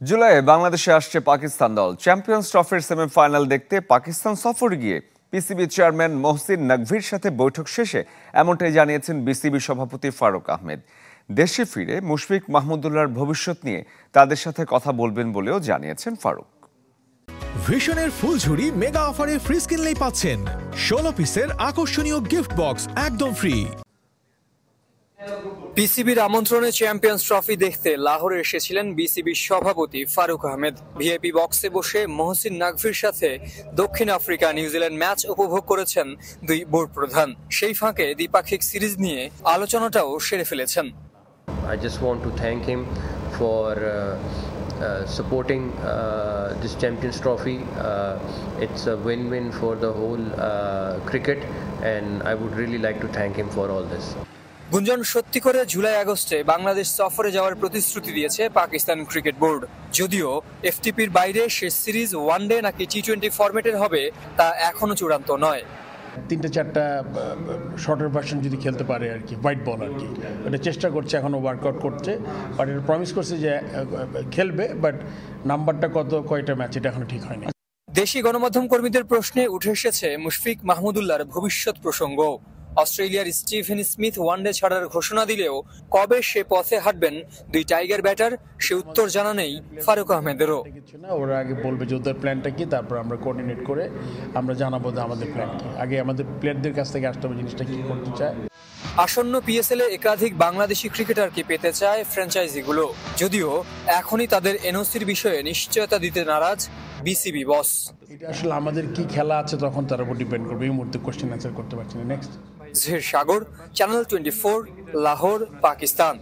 জুলাইয়ে বাংলাদেশে আসছে পাকিস্তান দল। চ্যাম্পিয়ন্স ট্রফির সেমিফাইনাল দেখতে পাকিস্তান সফর গিয়ে পিসিবি চেয়ারম্যান মহসিন নকভির সাথে বৈঠক শেষে এমনটাই জানিয়েছেন বিসিবি সভাপতি ফারুক আহমেদ। দেশে ফিরে মুশফিক মাহমুদুল্লাহর ভবিষ্যৎ নিয়ে তাদের সাথে কথা বলবেন বলেও জানিয়েছেন ফারুক। ভিশনের ফুলঝুরি মেগা অফারে ফ্রিজ কিনলেই পাচ্ছেন 16 পিসের আকর্ষণীয় গিফট বক্স একদম ফ্রি। পিসিবির আমন্ত্রণে চ্যাম্পিয়ন্স ট্রফি দেখতে লাহোরে এসেছিলেন বিসিবির সভাপতি ফারুক আহমেদ। ভিআইপি বক্সে বসে মহসিন নকভির সাথে দক্ষিণ আফ্রিকা নিউজিল্যান্ড ম্যাচ উপভোগ করেছেন দুই বোর্ড প্রধান। সেই ফাঁকে দ্বিপাক্ষিক সিরিজ নিয়ে আলোচনাটাও সেরে ফেলেছেন। I just want to thank him for supporting this Champions Trophy. It's a win-win for the whole cricket, and I would really like to thank him for all this. গুঞ্জন সত্যি করে জুলাই আগস্টে বাংলাদেশ সফরে যাওয়ার প্রতিশ্রুতি দিয়েছে পাকিস্তান ক্রিকেট বোর্ড। যদিও এফটিপির বাইরে শেষ সিরিজ ওয়ানডে নাকি টি20 ফরম্যাটের হবে তা এখনো চূড়ান্ত নয়। 3-4টা শর্টের ভার্সন যদি খেলতে পারে আর কি, হোয়াইট বল আর কি, এটা চেষ্টা করছে, এখনও ওয়ার্কআউট করছে, বাট এটা প্রমিস করছে যে খেলবে, বাট নাম্বারটা কয়টা ম্যাচ এটা এখনো ঠিক হয়নি। দেশি গণমাধ্যম কর্মীদের প্রশ্নে উঠে এসেছে মুশফিক মাহমুদুল্লাহর ভবিষ্যৎ প্রসঙ্গ। অস্ট্রেলিয়ার স্টিভেন স্মিথ ওয়ানডে ছাড়ার ঘোষণা দিলেও কবে সে পথে হাঁটবেন দুই টাইগার ব্যাটার সে উত্তর জানা নেই ফারুক আহমেদেরও। ওরা আগে বলবে যে ওদের প্ল্যানটা কি, তারপর আমরা কোঅর্ডিনেট করে আমরা জানাবো যে আমাদের প্ল্যান কি। আগে আমাদের প্লেয়ারদের কাছ থেকে আসতে হবে জিনিসটা কি করতে চায়। আসন্ন পিএসএল এ একাধিক বাংলাদেশি ক্রিকেটারকে পেতে চায় ফ্র্যাঞ্চাইজিগুলো, যদিও এখনই তাদের এনওসির বিষয়ে নিশ্চয়তা দিতে নারাজ বিসিবি বস। এটা আসলে আমাদের কি খেলা আছে তখন তার উপর ডিপেন্ড করবে, এই মুহূর্তে কোশ্চেন অ্যান্সার করতে পারছি না। নেক্সট জহির সাগর, চ্যানেল 24, লাহোর, পাকিস্তান।